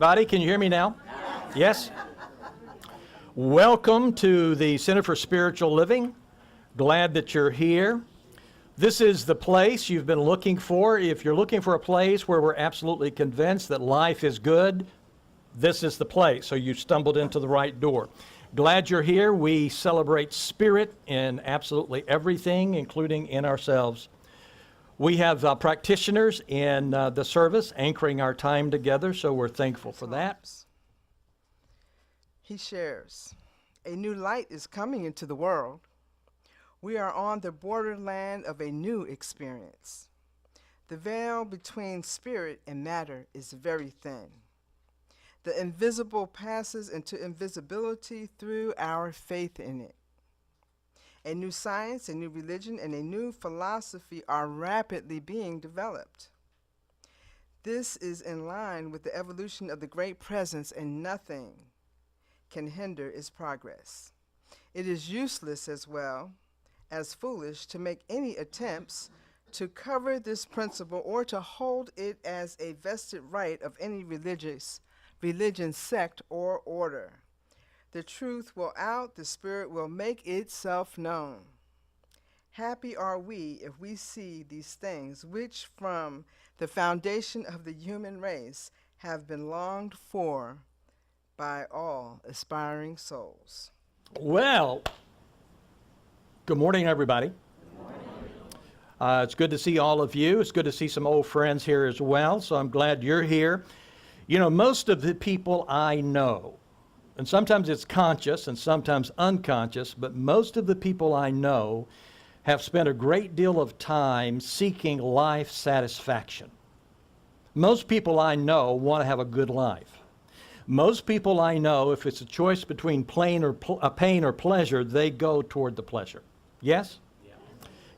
Buddy, can you hear me now? Yes? Welcome to the Center for Spiritual Living. Glad that you're here. This is the place you've been looking for. If you're looking for a place where we're absolutely convinced that life is good, this is the place. So you stumbled into the right door. Glad you're here. We celebrate spirit in absolutely everything, including in ourselves. We have practitioners in the service anchoring our time together, so we're thankful for that. He shares, a new light is coming into the world. We are on the borderland of a new experience. The veil between spirit and matter is very thin. The invisible passes into invisibility through our faith in it. A new science, a new religion, and a new philosophy are rapidly being developed. This is in line with the evolution of the great presence, and nothing can hinder its progress. It is useless as well as foolish to make any attempts to cover this principle or to hold it as a vested right of any religion, sect, or order. The truth will out, the spirit will make itself known. Happy are we if we see these things which from the foundation of the human race have been longed for by all aspiring souls. Well, good morning, everybody. It's good to see all of you. It's good to see some old friends here as well, so I'm glad you're here. You know, most of the people I know, and sometimes it's conscious and sometimes unconscious, but most of the people I know have spent a great deal of time seeking life satisfaction. Most people I know want to have a good life. Most people I know, if it's a choice between pain or pleasure, they go toward the pleasure. Yes?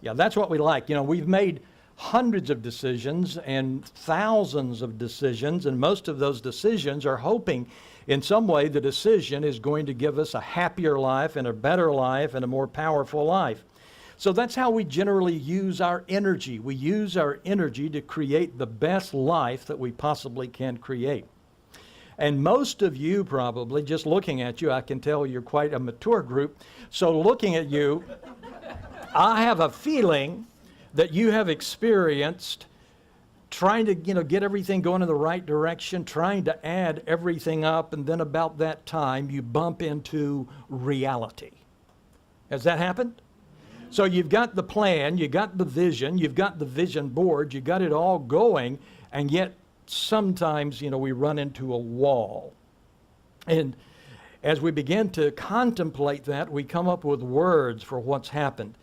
Yeah, that's what we like. You know, we've made hundreds of decisions and thousands of decisions, and most of those decisions are hoping in some way the decision is going to give us a happier life and a better life and a more powerful life. So that's how we generally use our energy. We use our energy to create the best life that we possibly can create. And most of you probably, just looking at you, I can tell you're quite a mature group. So looking at you, I have a feeling that you have experienced trying to, get everything going in the right direction, trying to add everything up, and then about that time you bump into reality. Has that happened? So you've got the plan, you got the vision, you've got the vision board, you got it all going, and yet sometimes, we run into a wall. And as we begin to contemplate that, we come up with words for what's happened.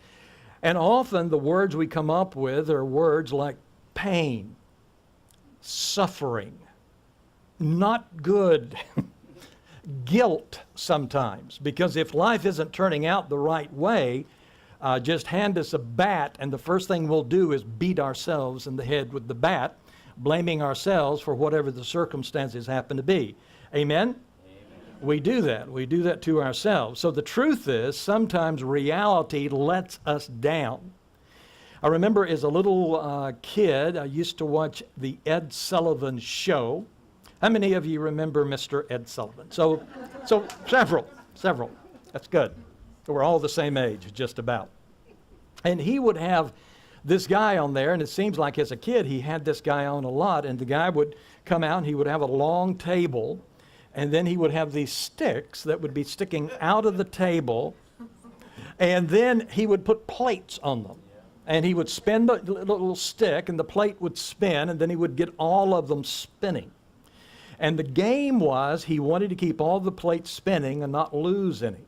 And often the words we come up with are words like pain, suffering, not good, guilt sometimes. Because if life isn't turning out the right way, just hand us a bat and the first thing we'll do is beat ourselves in the head with the bat, blaming ourselves for whatever the circumstances happen to be. Amen? We do that. We do that to ourselves. So the truth is, sometimes reality lets us down. I remember as a little kid, I used to watch the Ed Sullivan Show. How many of you remember Mr. Ed Sullivan? So several. That's good. We're all the same age, just about. And he would have this guy on there, and it seems like as a kid, he had this guy on a lot, and the guy would come out, and he would have a long table, and then he would have these sticks that would be sticking out of the table, and then he would put plates on them. And he would spin the little stick, and the plate would spin, and then he would get all of them spinning. And the game was he wanted to keep all the plates spinning and not lose any.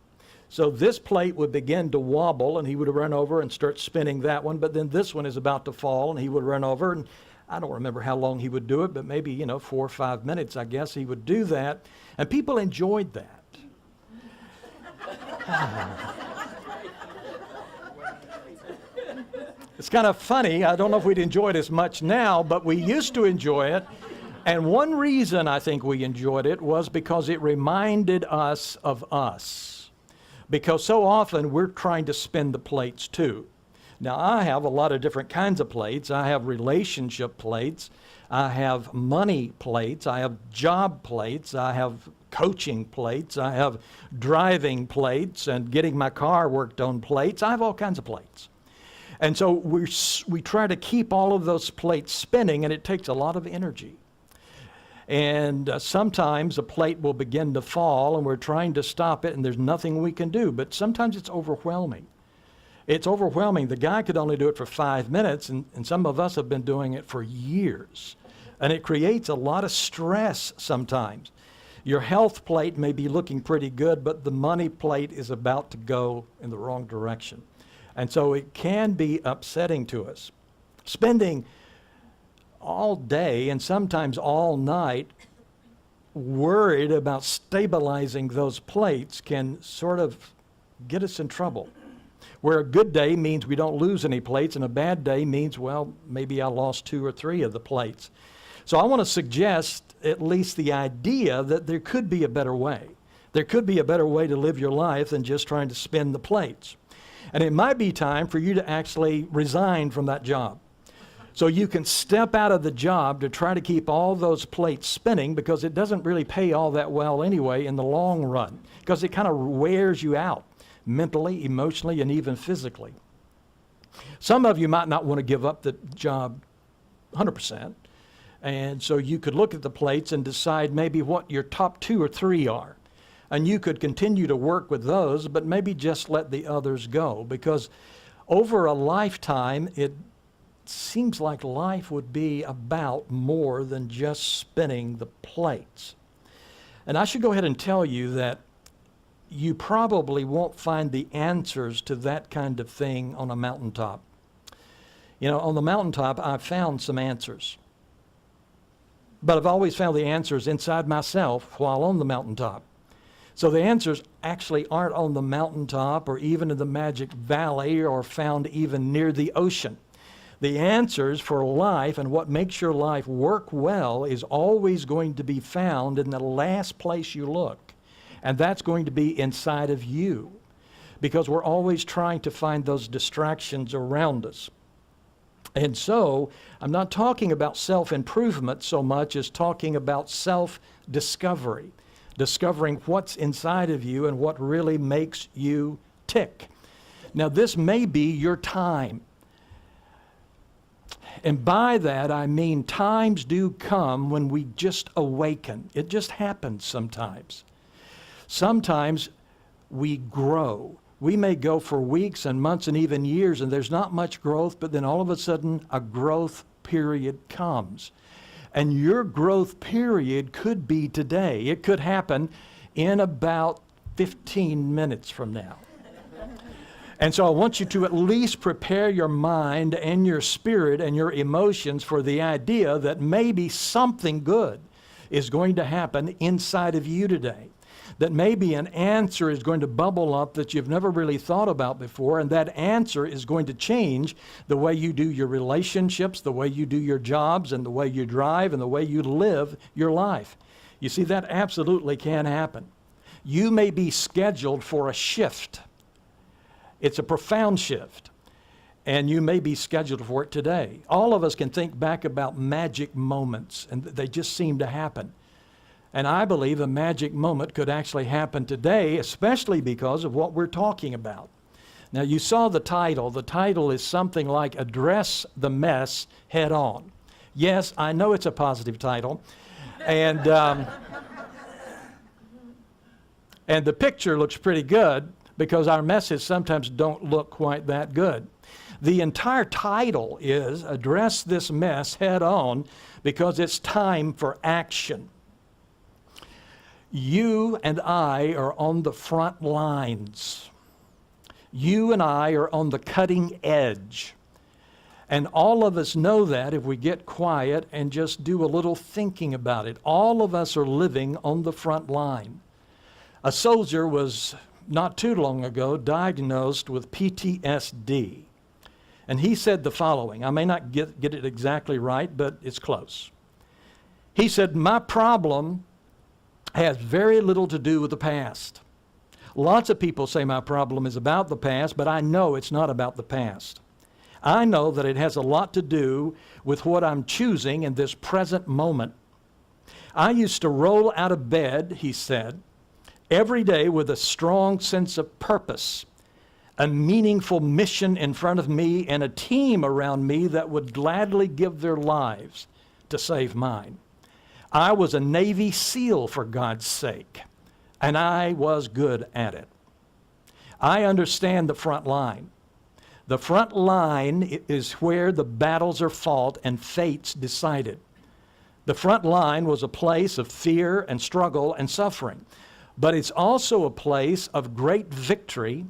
So this plate would begin to wobble, and he would run over and start spinning that one, but then this one is about to fall, and he would run over, and I don't remember how long he would do it, but maybe, 4 or 5 minutes, I guess he would do that. And people enjoyed that. It's kind of funny. I don't know if we'd enjoy it as much now, but we used to enjoy it. And one reason I think we enjoyed it was because it reminded us of us. Because so often we're trying to spin the plates too. Now, I have a lot of different kinds of plates. I have relationship plates. I have money plates. I have job plates. I have coaching plates. I have driving plates and getting my car worked on plates. I have all kinds of plates. And so we try to keep all of those plates spinning, and it takes a lot of energy. And sometimes a plate will begin to fall, and we're trying to stop it, and there's nothing we can do. But sometimes it's overwhelming. It's overwhelming. The guy could only do it for 5 minutes, and some of us have been doing it for years. And it creates a lot of stress sometimes. Your health plate may be looking pretty good, but the money plate is about to go in the wrong direction. And so it can be upsetting to us. Spending all day and sometimes all night worried about stabilizing those plates can sort of get us in trouble. Where a good day means we don't lose any plates, and a bad day means, well, maybe I lost 2 or 3 of the plates. So I want to suggest at least the idea that there could be a better way. There could be a better way to live your life than just trying to spin the plates. And it might be time for you to actually resign from that job. So you can step out of the job to try to keep all those plates spinning, because it doesn't really pay all that well anyway in the long run, because it kind of wears you out mentally, emotionally, and even physically. Some of you might not want to give up the job 100%. And so you could look at the plates and decide maybe what your top 2 or 3 are. And you could continue to work with those, but maybe just let the others go, because over a lifetime, it seems like life would be about more than just spinning the plates. And I should go ahead and tell you that you probably won't find the answers to that kind of thing on a mountaintop. You know, on the mountaintop, I've found some answers. But I've always found the answers inside myself while on the mountaintop. So the answers actually aren't on the mountaintop or even in the Magic Valley or found even near the ocean. The answers for life and what makes your life work well is always going to be found in the last place you look. And that's going to be inside of you, because we're always trying to find those distractions around us. And so I'm not talking about self-improvement so much as talking about self-discovery, discovering what's inside of you and what really makes you tick. Now, this may be your time. And by that, I mean times do come when we just awaken. It just happens sometimes. Sometimes we grow. We may go for weeks and months and even years, and there's not much growth, but then all of a sudden a growth period comes. And your growth period could be today. It could happen in about 15 minutes from now. And so I want you to at least prepare your mind and your spirit and your emotions for the idea that maybe something good is going to happen inside of you today. That maybe an answer is going to bubble up that you've never really thought about before, and that answer is going to change the way you do your relationships, the way you do your jobs, and the way you drive, and the way you live your life. You see, that absolutely can happen. You may be scheduled for a shift. It's a profound shift, and you may be scheduled for it today. All of us can think back about magic moments, and they just seem to happen. And I believe a magic moment could actually happen today, especially because of what we're talking about. Now, you saw the title. The title is something like Address the Mess Head On. Yes, I know it's a positive title. And the picture looks pretty good, because our messes sometimes don't look quite that good. The entire title is Address This Mess Head On, because it's time for action. You and I are on the front lines. You and I are on the cutting edge. And all of us know that if we get quiet and just do a little thinking about it. All of us are living on the front line. A soldier was not too long ago diagnosed with PTSD. And he said the following. I may not get it exactly right, but it's close. He said, "My problem has very little to do with the past. Lots of people say my problem is about the past, but I know it's not about the past. I know that it has a lot to do with what I'm choosing in this present moment. I used to roll out of bed, he said, every day with a strong sense of purpose, a meaningful mission in front of me, and a team around me that would gladly give their lives to save mine. I was a Navy SEAL, for God's sake, and I was good at it. I understand the front line. The front line is where the battles are fought and fates decided. The front line was a place of fear and struggle and suffering, but it's also a place of great victory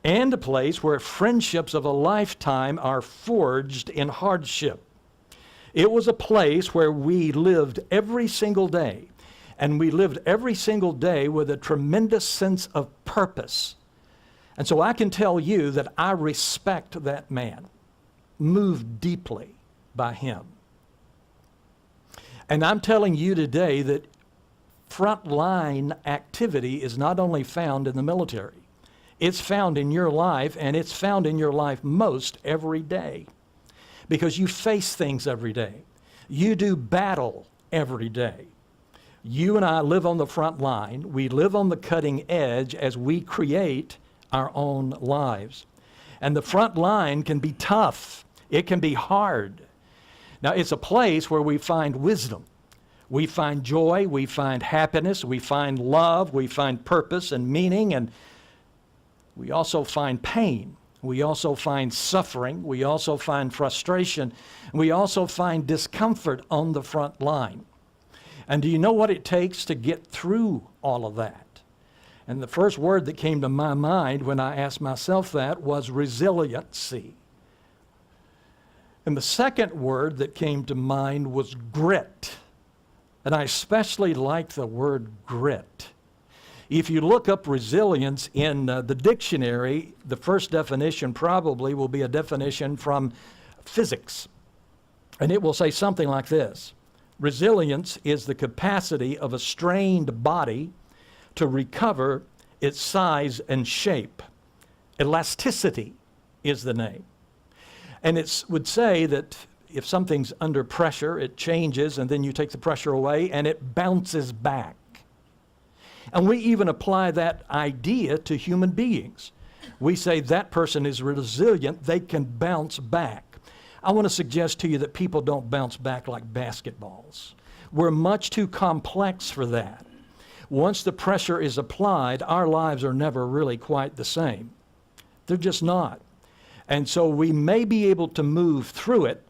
and a place where friendships of a lifetime are forged in hardship. It was a place where we lived every single day, and we lived every single day with a tremendous sense of purpose. And so I can tell you that I respect that man, moved deeply by him. And I'm telling you today that frontline activity is not only found in the military, it's found in your life, and it's found in your life most every day. Because you face things every day. You do battle every day. You and I live on the front line. We live on the cutting edge as we create our own lives. And the front line can be tough. It can be hard. Now, it's a place where we find wisdom. We find joy. We find happiness. We find love. We find purpose and meaning. And we also find pain. We also find suffering. We also find frustration. We also find discomfort on the front line. And do you know what it takes to get through all of that? And the first word that came to my mind when I asked myself that was resiliency. And the second word that came to mind was grit. And I especially like the word grit. If you look up resilience in the dictionary, the first definition probably will be a definition from physics. And it will say something like this: resilience is the capacity of a strained body to recover its size and shape. Elasticity is the name. And it would say that if something's under pressure, it changes, and then you take the pressure away, and it bounces back. And we even apply that idea to human beings. We say that person is resilient, they can bounce back. I want to suggest to you that people don't bounce back like basketballs. We're much too complex for that. Once the pressure is applied, our lives are never really quite the same. They're just not. And so we may be able to move through it.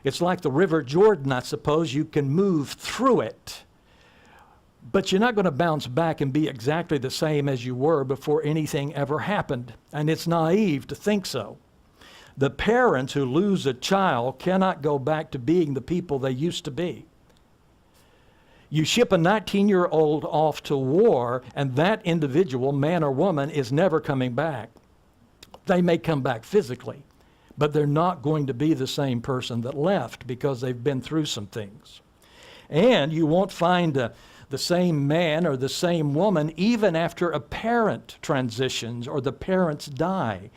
It's like the River Jordan, I suppose. You can move through it, but you're not going to bounce back and be exactly the same as you were before anything ever happened. And it's naive to think so. The parents who lose a child cannot go back to being the people they used to be. You ship a 19-year-old off to war, and that individual, man or woman, is never coming back. They may come back physically, but they're not going to be the same person that left because they've been through some things. And you won't find the same man or the same woman even after a parent transitions or the parents die,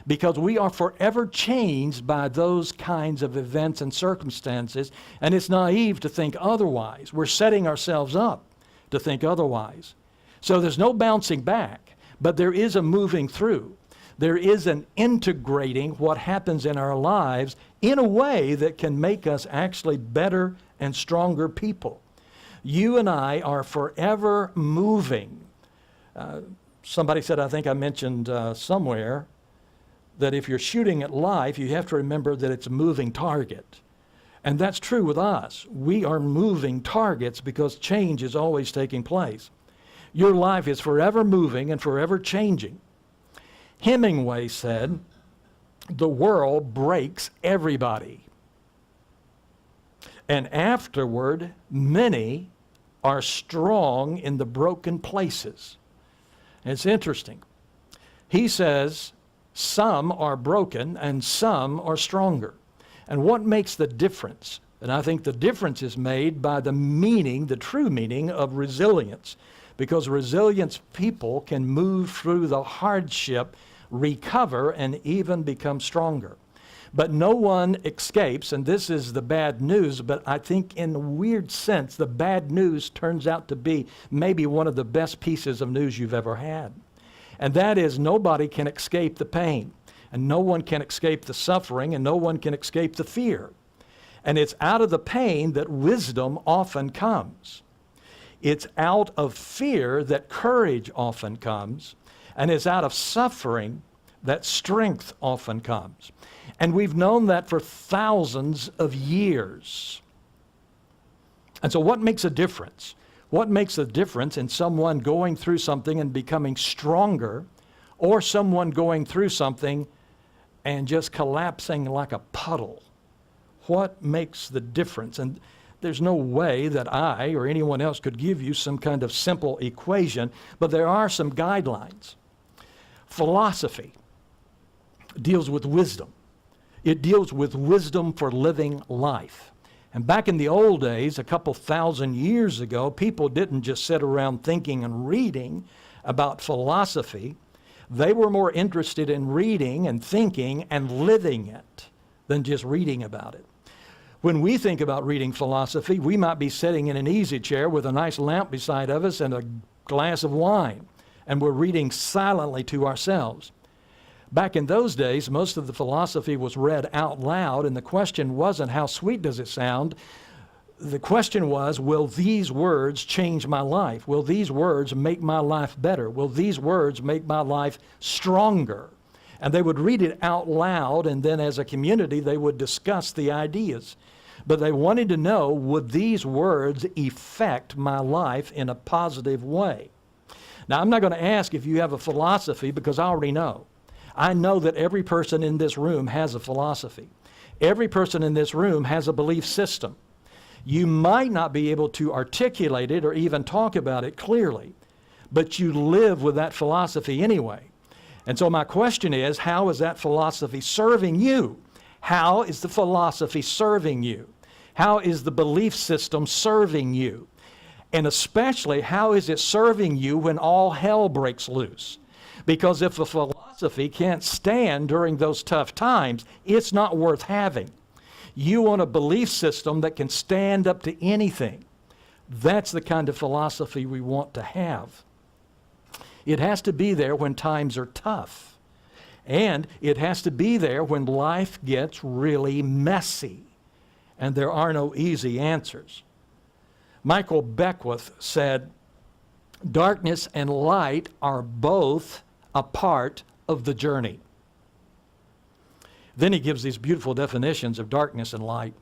because we are forever changed by those kinds of events and circumstances, and it's naive to think otherwise. We're setting ourselves up to think otherwise. So there's no bouncing back, but there is a moving through. There is an integrating what happens in our lives in a way that can make us actually better and stronger people. You and I are forever moving. Somebody said, I think I mentioned somewhere, that if you're shooting at life, you have to remember that it's a moving target. And that's true with us. We are moving targets because change is always taking place. Your life is forever moving and forever changing. Hemingway said, the world breaks everybody. And afterward, many are strong in the broken places. And it's interesting. He says, some are broken and some are stronger. And what makes the difference? And I think the difference is made by the meaning, the true meaning of resilience. Because resilient people can move through the hardship, recover, and even become stronger. But no one escapes, and this is the bad news, but I think in a weird sense, the bad news turns out to be maybe one of the best pieces of news you've ever had. And that is, nobody can escape the pain, and no one can escape the suffering, and no one can escape the fear. And it's out of the pain that wisdom often comes. It's out of fear that courage often comes, and it's out of suffering that strength often comes. And we've known that for thousands of years. And so what makes a difference? What makes a difference in someone going through something and becoming stronger, or someone going through something and just collapsing like a puddle? What makes the difference? And there's no way that I or anyone else could give you some kind of simple equation, but there are some guidelines. Philosophy deals with wisdom. It deals with wisdom for living life. And back in the old days, a couple thousand years ago, people didn't just sit around thinking and reading about philosophy. They were more interested in reading and thinking and living it than just reading about it. When we think about reading philosophy, we might be sitting in an easy chair with a nice lamp beside of us and a glass of wine, and we're reading silently to ourselves. Back in those days, most of the philosophy was read out loud, and the question wasn't, how sweet does it sound? The question was, will these words change my life? Will these words make my life better? Will these words make my life stronger? And they would read it out loud, and then as a community, they would discuss the ideas. But they wanted to know, would these words affect my life in a positive way? Now, I'm not going to ask if you have a philosophy, because I already know. I know that every person in this room has a philosophy. Every person in this room has a belief system. You might not be able to articulate it or even talk about it clearly, but you live with that philosophy anyway. And so my question is, how is that philosophy serving you? How is the philosophy serving you? How is the belief system serving you? And especially, how is it serving you when all hell breaks loose? Because if a philosophy can't stand during those tough times, it's not worth having. You want a belief system that can stand up to anything. That's the kind of philosophy we want to have. It has to be there when times are tough. And it has to be there when life gets really messy and there are no easy answers. Michael Beckwith said, "Darkness and light are both a part of the journey." Then he gives these beautiful definitions of darkness and light.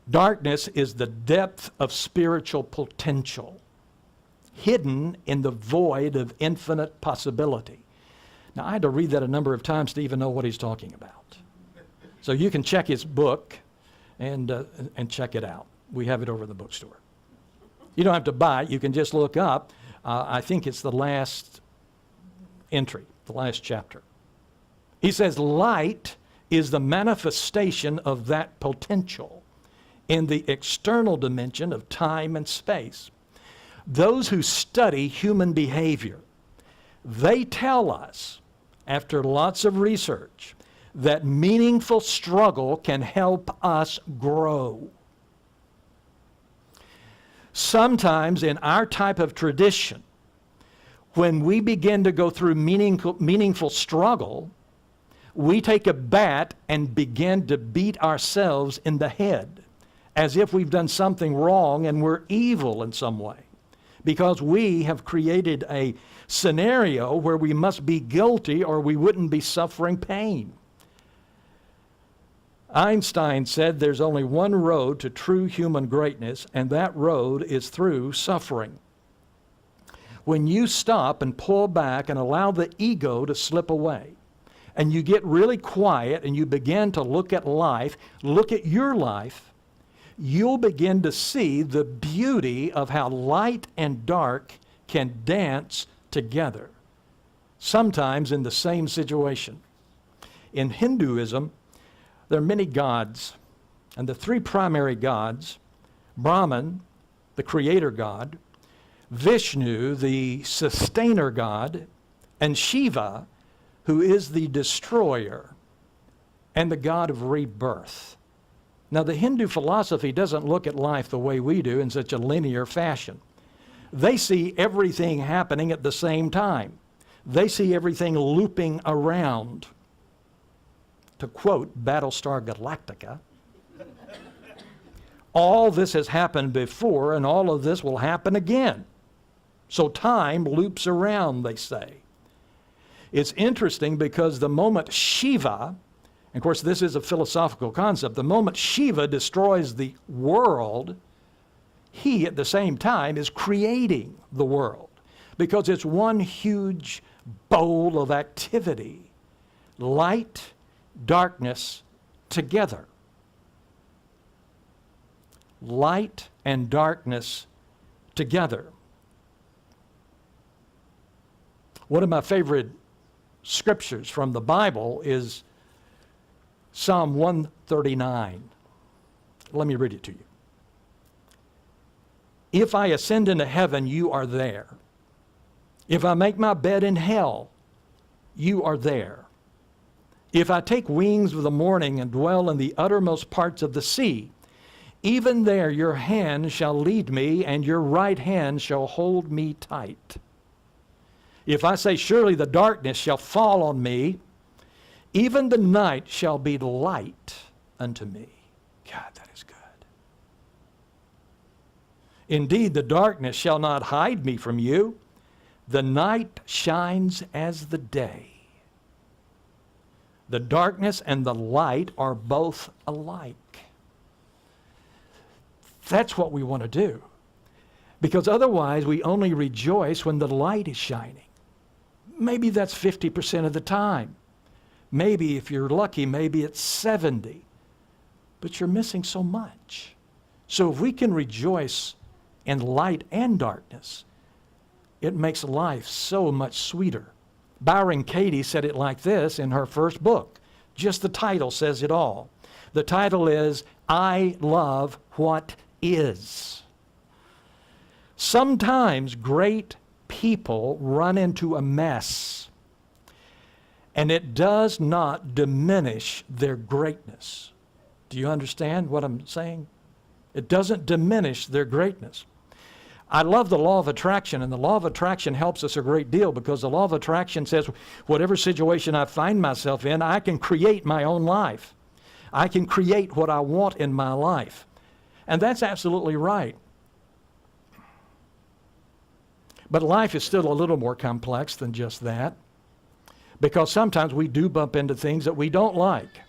Darkness is the depth of spiritual potential, hidden in the void of infinite possibility. Now, I had to read that a number of times to even know what he's talking about. So you can check his book and check it out. We have it over in the bookstore. You don't have to buy it. You can just look up. I think it's the last entry, the last chapter. He says, light is the manifestation of that potential in the external dimension of time and space. Those who study human behavior, they tell us, after lots of research, that meaningful struggle can help us grow. Sometimes in our type of tradition, when we begin to go through meaningful struggle, we take a bat and begin to beat ourselves in the head as if we've done something wrong and we're evil in some way, because we have created a scenario where we must be guilty or we wouldn't be suffering pain. Einstein said there's only one road to true human greatness, and that road is through suffering. When you stop and pull back and allow the ego to slip away, and you get really quiet and you begin to look at life, look at your life, you'll begin to see the beauty of how light and dark can dance together, sometimes in the same situation. In Hinduism, there are many gods, and the three primary gods, Brahman, the creator god, Vishnu, the sustainer god, and Shiva, who is the destroyer and the God of rebirth. Now, the Hindu philosophy doesn't look at life the way we do in such a linear fashion. They see everything happening at the same time. They see everything looping around. To quote Battlestar Galactica, all this has happened before and all of this will happen again. So time loops around, they say. It's interesting because the moment Shiva, and of course this is a philosophical concept, the moment Shiva destroys the world, he at the same time is creating the world because it's one huge bowl of activity. Light, darkness together. Light and darkness together. One of my favorite scriptures from the Bible is Psalm 139. Let me read it to you. If I ascend into heaven, you are there. If I make my bed in hell, you are there. If I take wings of the morning and dwell in the uttermost parts of the sea, even there your hand shall lead me, and your right hand shall hold me tight. If I say, surely the darkness shall fall on me, even the night shall be light unto me. God, that is good. Indeed, the darkness shall not hide me from you. The night shines as the day. The darkness and the light are both alike. That's what we want to do. Because otherwise we only rejoice when the light is shining. Maybe that's 50% of the time. Maybe if you're lucky, maybe it's 70. But you're missing so much. So if we can rejoice in light and darkness, it makes life so much sweeter. Byron Katie said it like this in her first book. Just the title says it all. The title is, I Love What Is. Sometimes great people run into a mess, and it does not diminish their greatness. Do you understand what I'm saying? It doesn't diminish their greatness. I love the law of attraction, and the law of attraction helps us a great deal because the law of attraction says whatever situation I find myself in, I can create my own life. I can create what I want in my life. And that's absolutely right. But life is still a little more complex than just that, because sometimes we do bump into things that we don't like,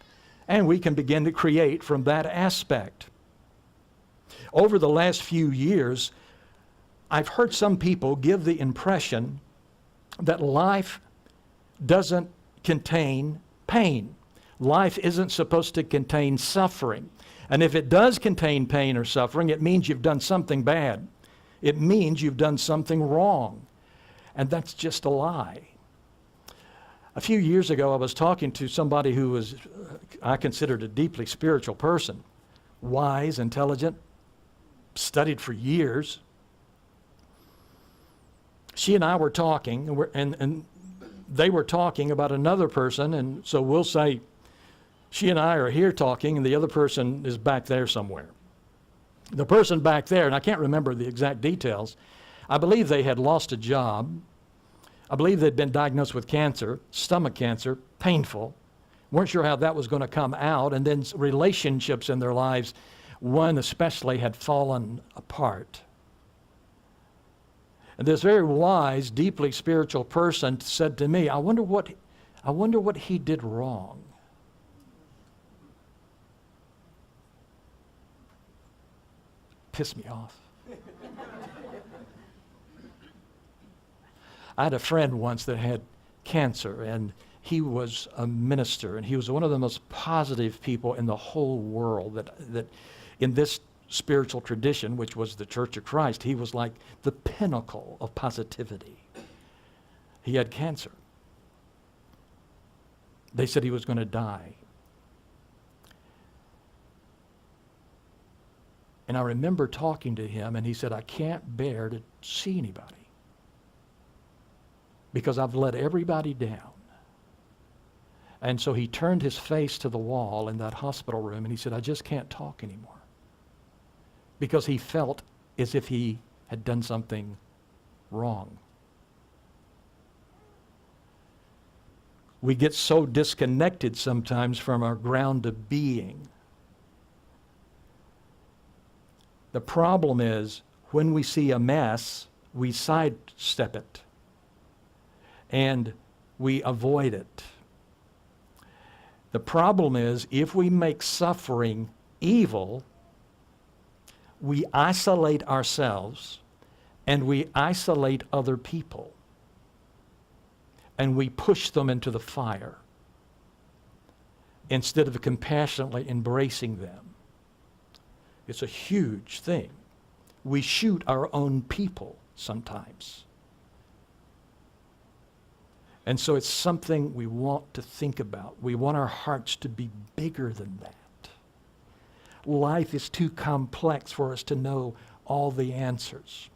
and we can begin to create from that aspect. Over the last few years, I've heard some people give the impression that life doesn't contain pain. Life isn't supposed to contain suffering. And if it does contain pain or suffering, it means you've done something bad. It means you've done something wrong. And that's just a lie. A few years ago, I was talking to somebody who was, I considered a deeply spiritual person, wise, intelligent, studied for years. She and I were talking, and they were talking about another person, and so we'll say she and I are here talking, and the other person is back there somewhere. The person back there, and I can't remember the exact details, I believe they had lost a job. I believe they'd been diagnosed with cancer, stomach cancer, painful. Weren't sure how that was going to come out, and then relationships in their lives, one especially, had fallen apart. And this very wise, deeply spiritual person said to me, I wonder what he did wrong. Pissed me off. I had a friend once that had cancer, and he was a minister, and he was one of the most positive people in the whole world that in this spiritual tradition, which was the Church of Christ, he was like the pinnacle of positivity. He had cancer. They said he was going to die. And I remember talking to him, and he said, I can't bear to see anybody because I've let everybody down. And so he turned his face to the wall in that hospital room and he said, I just can't talk anymore. Because he felt as if he had done something wrong. We get so disconnected sometimes from our ground of being. The problem is when we see a mess, we sidestep it and we avoid it. The problem is if we make suffering evil, we isolate ourselves and we isolate other people and we push them into the fire instead of compassionately embracing them. It's a huge thing. We shoot our own people sometimes. And so it's something we want to think about. We want our hearts to be bigger than that. Life is too complex for us to know all the answers.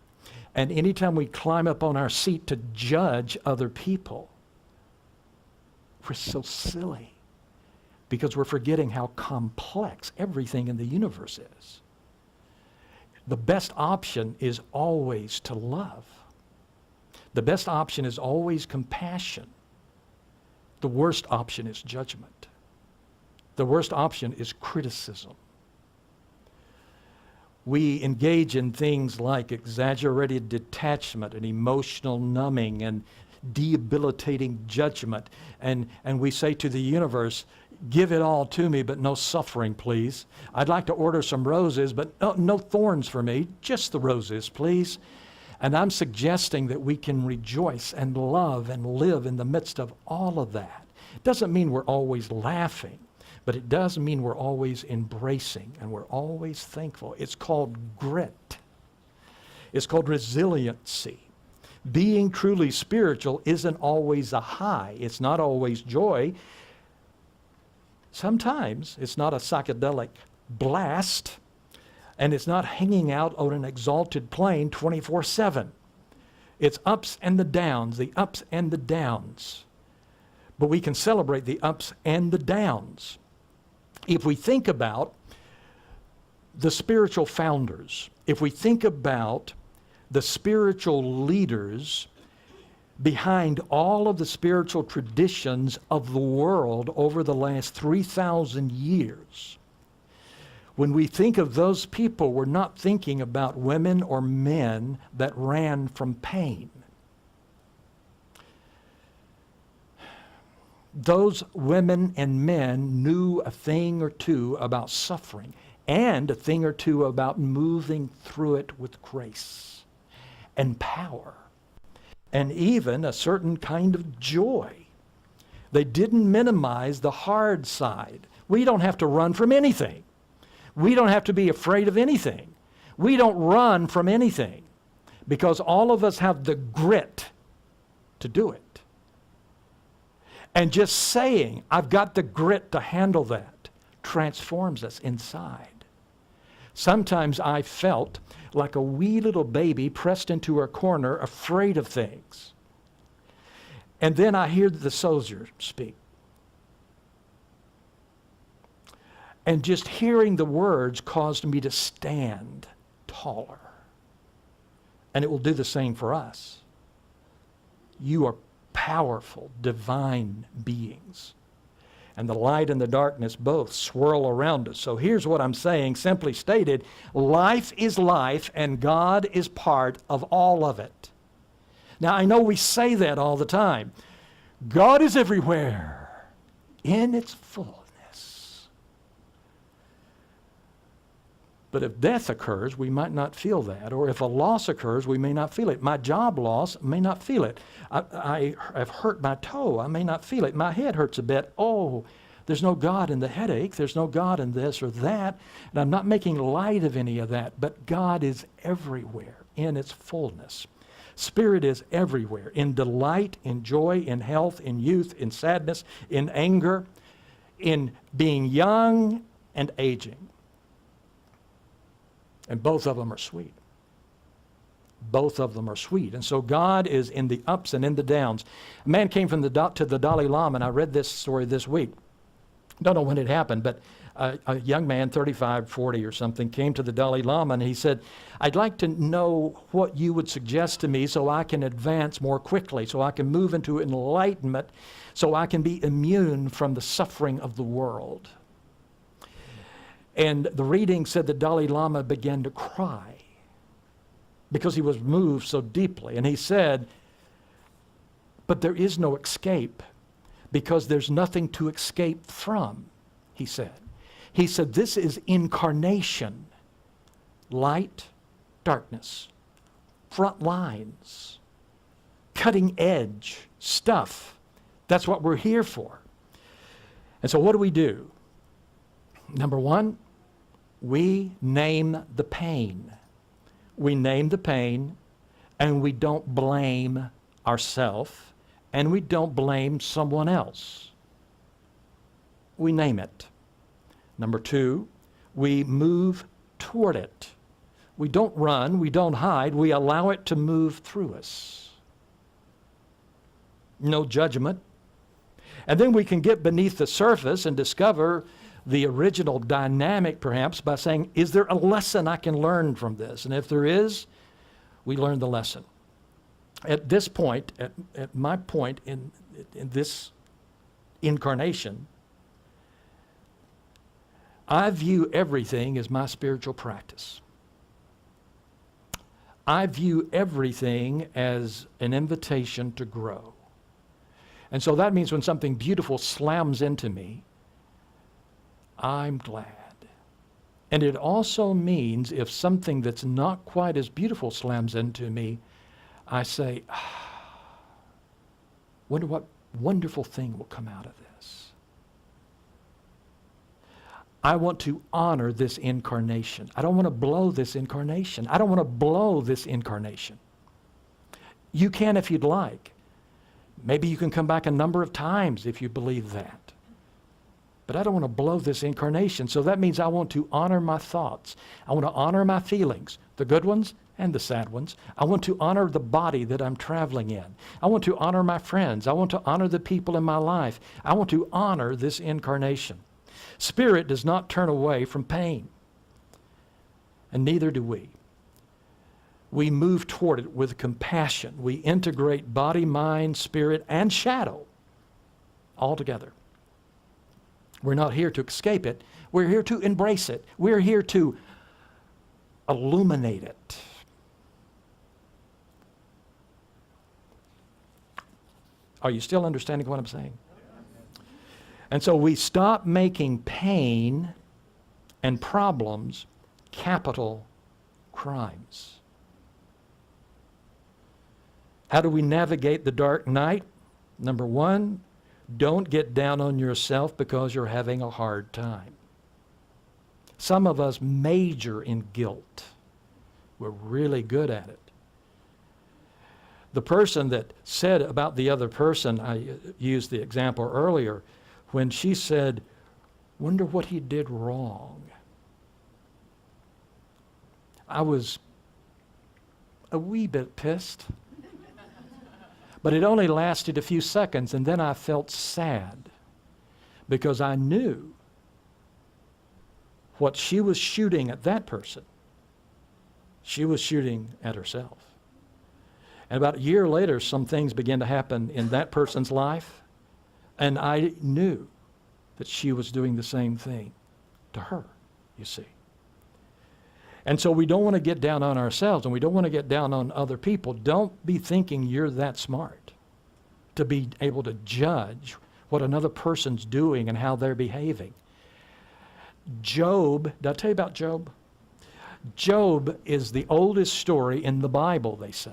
And anytime we climb up on our seat to judge other people, we're so silly because we're forgetting how complex everything in the universe is. The best option is always to love. The best option is always compassion. The worst option is judgment. The worst option is criticism. We engage in things like exaggerated detachment and emotional numbing and debilitating judgment. And we say to the universe, give it all to me, but no suffering, please. I'd like to order some roses, but no thorns for me, just the roses, please. And I'm suggesting that we can rejoice and love and live in the midst of all of that. It doesn't mean we're always laughing, but it does mean we're always embracing and we're always thankful. It's called grit. It's called resiliency. Being truly spiritual isn't always a high. It's not always joy. Sometimes it's not a psychedelic blast, and it's not hanging out on an exalted plane 24/7. It's ups and the downs, the ups and the downs. But we can celebrate the ups and the downs. If we think about the spiritual founders, if we think about the spiritual leaders behind all of the spiritual traditions of the world over the last 3,000 years, when we think of those people, we're not thinking about women or men that ran from pain. Those women and men knew a thing or two about suffering and a thing or two about moving through it with grace and power and even a certain kind of joy. They didn't minimize the hard side. We don't have to run from anything. We don't have to be afraid of anything. We don't run from anything because all of us have the grit to do it. And just saying, I've got the grit to handle that, transforms us inside. Sometimes I felt like a wee little baby pressed into a corner, afraid of things. And then I hear the soldier speak. And just hearing the words caused me to stand taller. And it will do the same for us. You are powerful, divine beings. And the light and the darkness both swirl around us. So here's what I'm saying, simply stated, life is life and God is part of all of it. Now I know we say that all the time. God is everywhere in its fullness. But if death occurs, we might not feel that. Or if a loss occurs, we may not feel it. My job loss, may not feel it. I have hurt my toe. I may not feel it. My head hurts a bit. Oh, there's no God in the headache. There's no God in this or that. And I'm not making light of any of that. But God is everywhere in its fullness. Spirit is everywhere, in delight, in joy, in health, in youth, in sadness, in anger, in being young and aging. And both of them are sweet. Both of them are sweet. And so God is in the ups and in the downs. A man came from to the Dalai Lama, and I read this story this week. Don't know when it happened, but a young man, 35, 40 or something, came to the Dalai Lama, and he said, I'd like to know what you would suggest to me so I can advance more quickly, so I can move into enlightenment, so I can be immune from the suffering of the world. And the reading said the Dalai Lama began to cry because he was moved so deeply. And he said, but there is no escape because there's nothing to escape from, he said. He said, this is incarnation, light, darkness, front lines, cutting edge stuff. That's what we're here for. And so what do? Number one, we name the pain. We name the pain, and we don't blame ourselves, and we don't blame someone else. We name it. Number two, we move toward it. We don't run, we don't hide, we allow it to move through us. No judgment. And then we can get beneath the surface and discover the original dynamic, perhaps, by saying, is there a lesson I can learn from this? And if there is, we learn the lesson. At this point, at my point in this incarnation, I view everything as my spiritual practice. I view everything as an invitation to grow. And so that means when something beautiful slams into me, I'm glad. And it also means if something that's not quite as beautiful slams into me, I say, wonder what wonderful thing will come out of this. I want to honor this incarnation. I don't want to blow this incarnation. I don't want to blow this incarnation. You can if you'd like. Maybe you can come back a number of times if you believe that. But I don't want to blow this incarnation. So that means I want to honor my thoughts. I want to honor my feelings, the good ones and the sad ones. I want to honor the body that I'm traveling in. I want to honor my friends. I want to honor the people in my life. I want to honor this incarnation. Spirit does not turn away from pain, and neither do we. We move toward it with compassion. We integrate body, mind, spirit, and shadow all together. We're not here to escape it. We're here to embrace it. We're here to illuminate it. Are you still understanding what I'm saying? And so we stop making pain and problems capital crimes. How do we navigate the dark night? Number one, don't get down on yourself because you're having a hard time. Some of us major in guilt. We're really good at it. The person that said about the other person, I used the example earlier, when she said, wonder what he did wrong. I was a wee bit pissed. But it only lasted a few seconds, and then I felt sad because I knew what she was shooting at that person, she was shooting at herself. And about a year later, some things began to happen in that person's life, and I knew that she was doing the same thing to her, you see. And so we don't want to get down on ourselves, and we don't want to get down on other people. Don't be thinking you're that smart to be able to judge what another person's doing and how they're behaving. Job, did I tell you about Job? Job is the oldest story in the Bible, they say.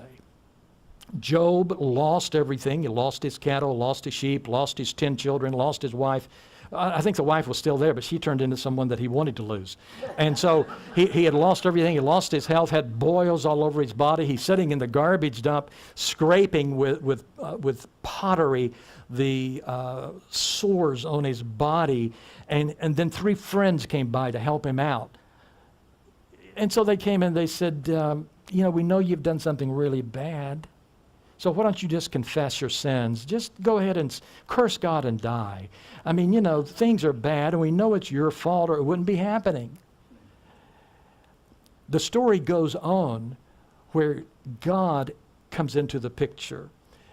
Job lost everything. He lost his cattle, lost his sheep, lost his 10 children, lost his wife. I think the wife was still there, but she turned into someone that he wanted to lose. And so he had lost everything. He lost his health, had boils all over his body. He's sitting in the garbage dump, scraping with pottery the sores on his body. And then 3 friends came by to help him out. And so they came and they said, we know you've done something really bad. So why don't you just confess your sins? Just go ahead and curse God and die. I mean, things are bad and we know it's your fault or it wouldn't be happening. The story goes on where God comes into the picture.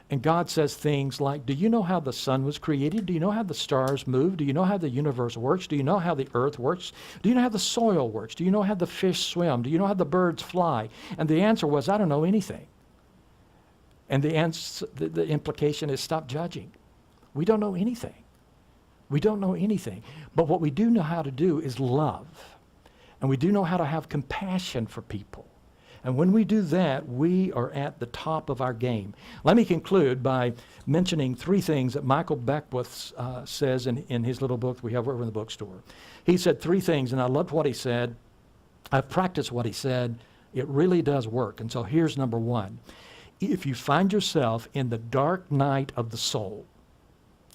And God says things like, do you know how the sun was created? Do you know how the stars move? Do you know how the universe works? Do you know how the earth works? Do you know how the soil works? Do you know how the fish swim? Do you know how the birds fly? And the answer was, I don't know anything. And the implication is stop judging. We don't know anything. We don't know anything. But what we do know how to do is love. And we do know how to have compassion for people. And when we do that, we are at the top of our game. Let me conclude by mentioning three things that Michael Beckwith says in his little book we have over in the bookstore. He said three things, and I loved what he said. I've practiced what he said. It really does work. And so here's number one. If you find yourself in the dark night of the soul,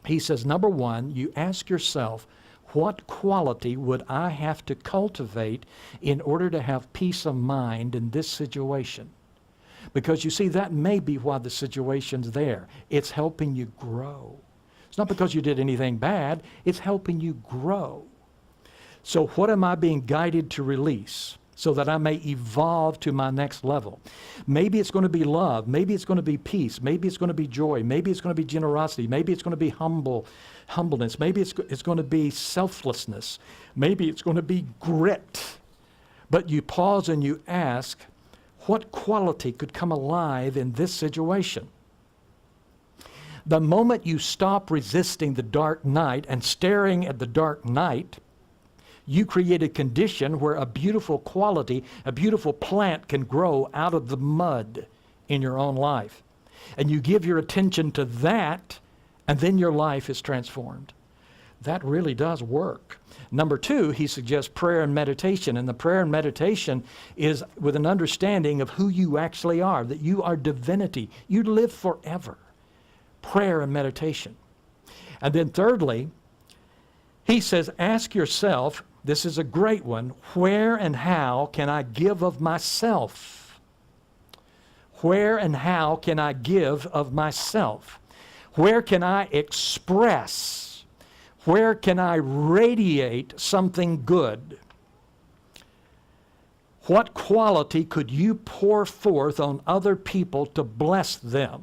he says, number one, you ask yourself, what quality would I have to cultivate in order to have peace of mind in this situation? Because you see, that may be why the situation's there. It's helping you grow. It's not because you did anything bad. It's helping you grow. So what am I being guided to release so that I may evolve to my next level? Maybe it's going to be love. Maybe it's going to be peace. Maybe it's going to be joy. Maybe it's going to be generosity. Maybe it's going to be humbleness. Maybe it's going to be selflessness. Maybe it's going to be grit. But you pause and you ask, what quality could come alive in this situation? The moment you stop resisting the dark night and staring at the dark night, you create a condition where a beautiful quality, a beautiful plant can grow out of the mud in your own life. And you give your attention to that, and then your life is transformed. That really does work. Number two, he suggests prayer and meditation. And the prayer and meditation is with an understanding of who you actually are, that you are divinity. You live forever. Prayer and meditation. And then thirdly, he says, ask yourself, this is a great one, where and how can I give of myself? Where and how can I give of myself? Where can I express? Where can I radiate something good? What quality could you pour forth on other people to bless them?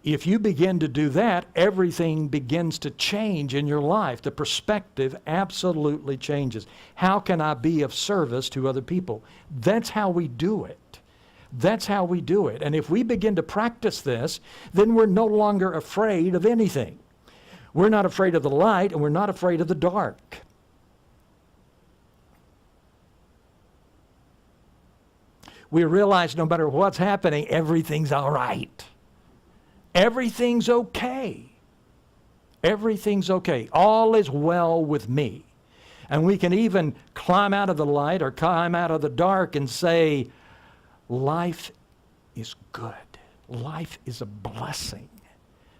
If you begin to do that, everything begins to change in your life. The perspective absolutely changes. How can I be of service to other people? That's how we do it. That's how we do it. And if we begin to practice this, then we're no longer afraid of anything. We're not afraid of the light, and we're not afraid of the dark. We realize no matter what's happening, everything's all right. Everything's okay. Everything's okay. All is well with me. And we can even climb out of the light or climb out of the dark and say, life is good. Life is a blessing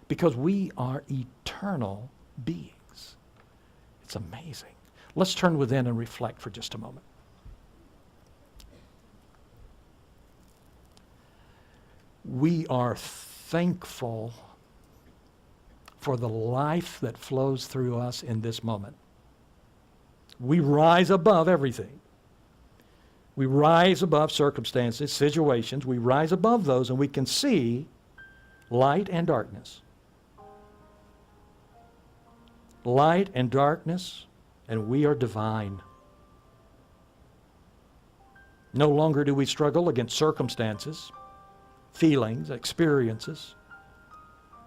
because we are eternal beings. It's amazing. Let's turn within and reflect for just a moment. We are thankful for the life that flows through us in this moment. We rise above everything. We rise above circumstances, situations. We rise above those, and we can see light and darkness. Light and darkness, and we are divine. No longer do we struggle against circumstances, feelings, experiences.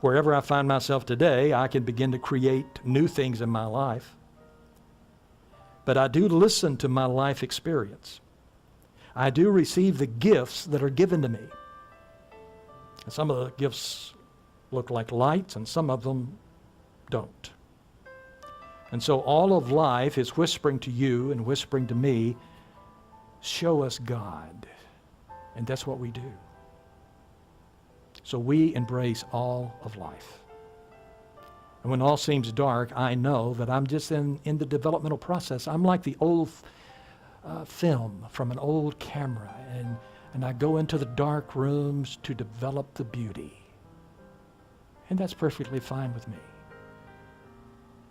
Wherever I find myself today, I can begin to create new things in my life. But I do listen to my life experience. I do receive the gifts that are given to me. And some of the gifts look like lights, and some of them don't. And so all of life is whispering to you and whispering to me, show us God. And that's what we do. So we embrace all of life. And when all seems dark, I know that I'm just in the developmental process. I'm like the old film from an old camera, and I go into the dark rooms to develop the beauty. And that's perfectly fine with me.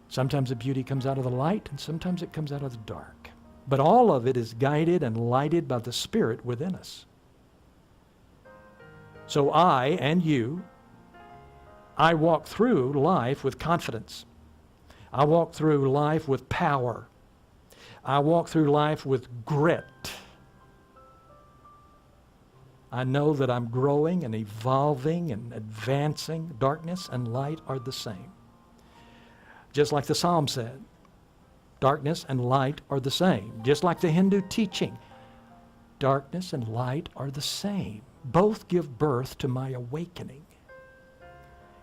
Sometimes the beauty comes out of the light, and sometimes it comes out of the dark. But all of it is guided and lighted by the Spirit within us. So I and you, I walk through life with confidence. I walk through life with power. I walk through life with grit. I know that I'm growing and evolving and advancing. Darkness and light are the same. Just like the Psalm said, darkness and light are the same. Just like the Hindu teaching, darkness and light are the same. Both give birth to my awakening.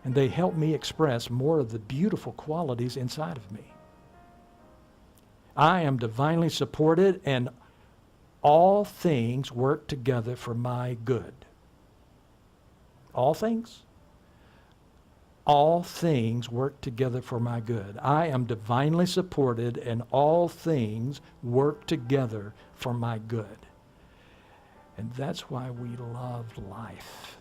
And they help me express more of the beautiful qualities inside of me. I am divinely supported, and all things work together for my good. All things? All things work together for my good. I am divinely supported, and all things work together for my good. And that's why we love life.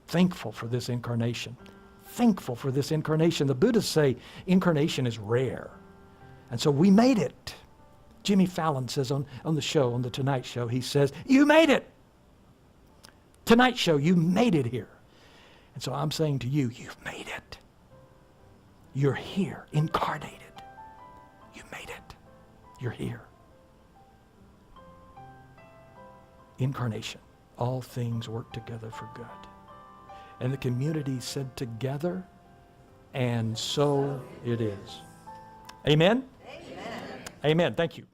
Thankful for this incarnation. Thankful for this incarnation. The Buddhists say incarnation is rare. And so we made it. Jimmy Fallon says on the show, on the Tonight Show, he says, you made it. Tonight Show, you made it here. And so I'm saying to you, you've made it. You're here, incarnated. You made it. You're here. Incarnation. All things work together for good. And the community said together, and so it is. Amen? Amen. Amen. Thank you.